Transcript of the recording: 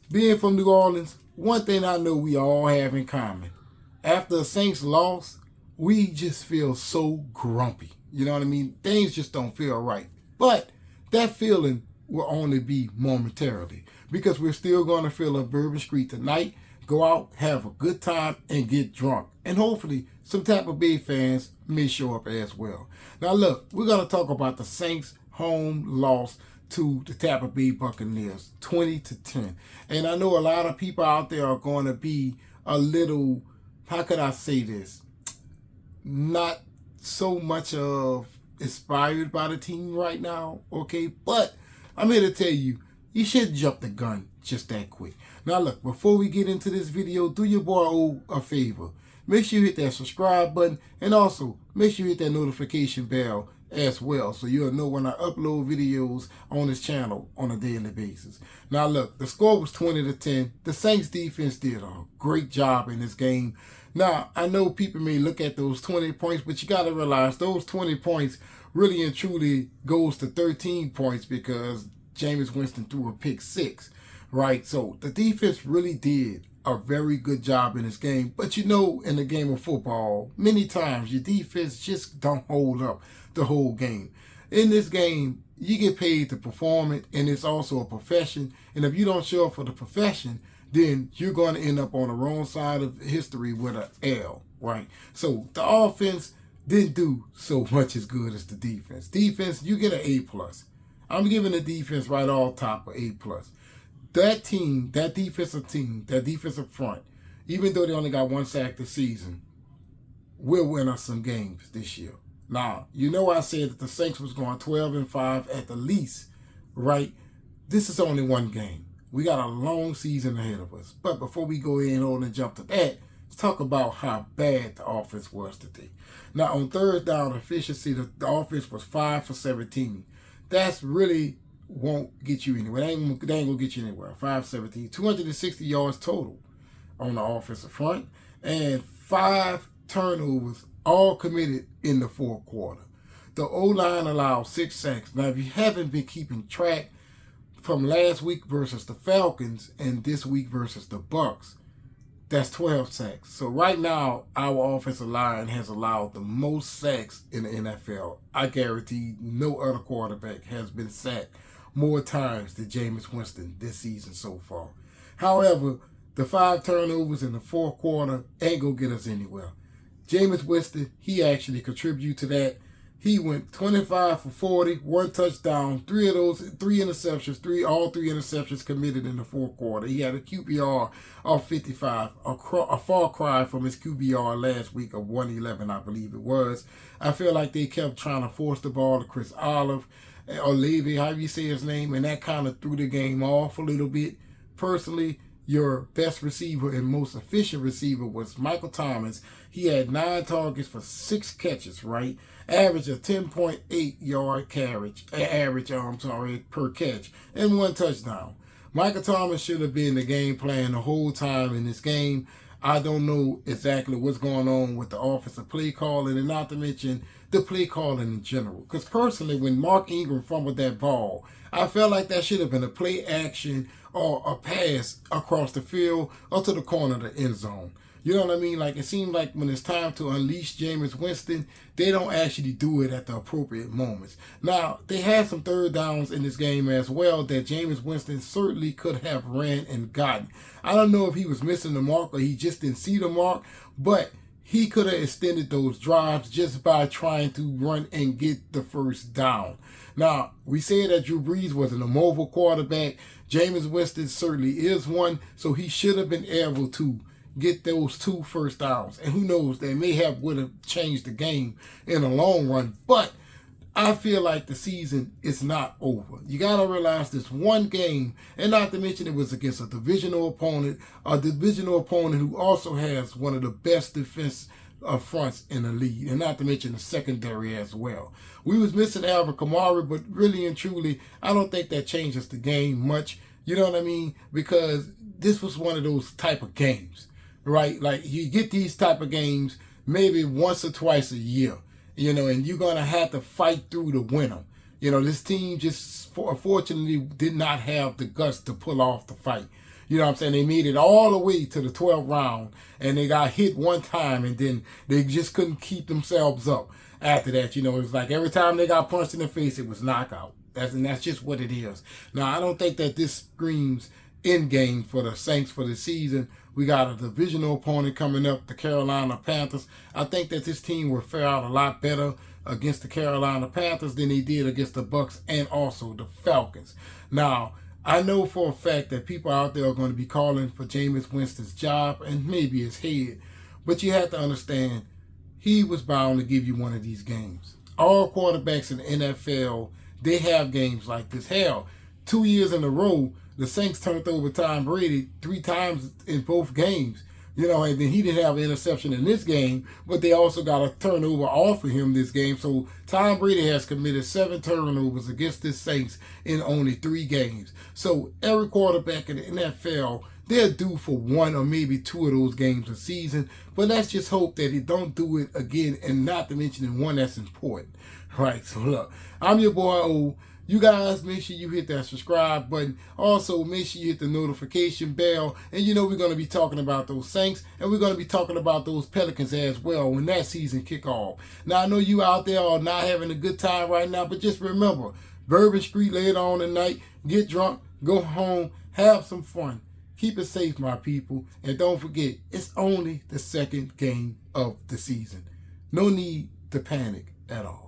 Being from New Orleans, one thing I know we all have in common. After the Saints lost, we just feel so grumpy. You know what I mean? Things just don't feel right. But that feeling will only be momentarily because we're still going to fill up Bourbon Street tonight, go out, have a good time, and get drunk. And hopefully some Tampa Bay fans may show up as well. Now look, we're going to talk about the Saints home loss to the Tampa Bay Buccaneers, 20-10. And I know a lot of people out there are going to be a little, how could I say this, not so much of inspired by the team right now, okay? But I'm here to tell you, you shouldn't jump the gun just that quick. Now look, before we get into this video, do your boy O a favor. Make sure you hit that subscribe button, and also make sure you hit that notification bell as well, so you'll know when I upload videos on this channel on a daily basis. Now look, the score was 20-10. The Saints defense did a great job in this game. Now, I know people may look at those 20 points, but you got to realize those 20 points really and truly goes to 13 points because Jameis Winston threw a pick 6, right? So the defense really did a very good job in this game. But you know, in the game of football, many times your defense just don't hold up the whole game. In this game, you get paid to perform it, and it's also a profession. And if you don't show up for the profession, then you're going to end up on the wrong side of history with an L, right? So the offense didn't do so much as good as the defense. Defense, you get an A+. I'm giving the defense right off top an A+. That team, that defensive front, even though they only got 1 sack this season, will win us some games this year. Now, you know I said that the Saints was going 12-5 at the least, right? This is only one game. We got a long season ahead of us. But before we go in and jump to that, let's talk about how bad the offense was today. Now, on third down efficiency, the offense was 5 for 17. That's really won't get you anywhere. They ain't gonna get you anywhere. 5-17, 260 yards total on the offensive front, and 5 turnovers, all committed in the fourth quarter. The O-line allowed 6 sacks. Now, if you haven't been keeping track from last week versus the Falcons and this week versus the Bucs, that's 12 sacks. So right now, our offensive line has allowed the most sacks in the NFL. I guarantee no other quarterback has been sacked more times than Jameis Winston this season so far. However, the 5 turnovers in the fourth quarter ain't gonna get us anywhere. Jameis Winston, he actually contributed to that. He went 25 for 40, 1 touchdown, 3 interceptions, all three interceptions committed in the fourth quarter. He had a QBR of 55, a far cry from his QBR last week of 111, I believe it was. I feel like they kept trying to force the ball to Chris Olive, or Levy, however you say his name, and that kind of threw the game off a little bit. Personally, your best receiver and most efficient receiver was Michael Thomas. He had 9 targets for 6 catches, right? Average of 10.8 yard per catch, and 1 touchdown. Michael Thomas should have been the game plan the whole time in this game. I don't know exactly what's going on with the offensive play calling, and not to mention the play calling in general. Because personally, when Mark Ingram fumbled that ball, I felt like that should have been a play action or a pass across the field or to the corner of the end zone. You know what I mean? Like, it seemed like when it's time to unleash Jameis Winston, they don't actually do it at the appropriate moments. Now, they had some third downs in this game as well that Jameis Winston certainly could have ran and gotten. I don't know if he was missing the mark or he just didn't see the mark, but he could have extended those drives just by trying to run and get the first down. Now, we said that Drew Brees wasn't a mobile quarterback. Jameis Winston certainly is one, so he should have been able to get those 2 first downs. And who knows, they would have changed the game in the long run. But I feel like the season is not over. You got to realize this one game, and not to mention it was against a divisional opponent who also has one of the best defense fronts in the league, and not to mention the secondary as well. We was missing Alvin Kamara, but really and truly, I don't think that changes the game much. You know what I mean? Because this was one of those type of games, right? Like, you get these type of games maybe once or twice a year, you know, and you're going to have to fight through to win them. You know, this team just unfortunately did not have the guts to pull off the fight. You know what I'm saying? They made it all the way to the 12th round, and they got hit one time, and then they just couldn't keep themselves up after that. You know, it was like every time they got punched in the face, it was knockout. That's just what it is. Now, I don't think that this screams end game for the Saints for the season. We got a divisional opponent coming up, the Carolina Panthers. I think that this team will fare out a lot better against the Carolina Panthers than they did against the Bucks and also the Falcons. Now, I know for a fact that people out there are going to be calling for Jameis Winston's job and maybe his head, but you have to understand, he was bound to give you one of these games. All quarterbacks in the NFL, they have games like this. Hell, 2 years in a row, the Saints turned over Tom Brady 3 times in both games. You know, and then he didn't have an interception in this game, but they also got a turnover off of him this game. So Tom Brady has committed 7 turnovers against the Saints in only 3 games. So every quarterback in the NFL, they're due for 1 or maybe 2 of those games a season. But let's just hope that he don't do it again, and not to mention in one that's important. Right, so look, I'm your boy O. You guys, make sure you hit that subscribe button. Also, make sure you hit the notification bell. And you know we're going to be talking about those Saints, and we're going to be talking about those Pelicans as well when that season kick off. Now, I know you out there are not having a good time right now, but just remember, Bourbon Street later on tonight. Get drunk, go home, have some fun. Keep it safe, my people. And don't forget, it's only the second game of the season. No need to panic at all.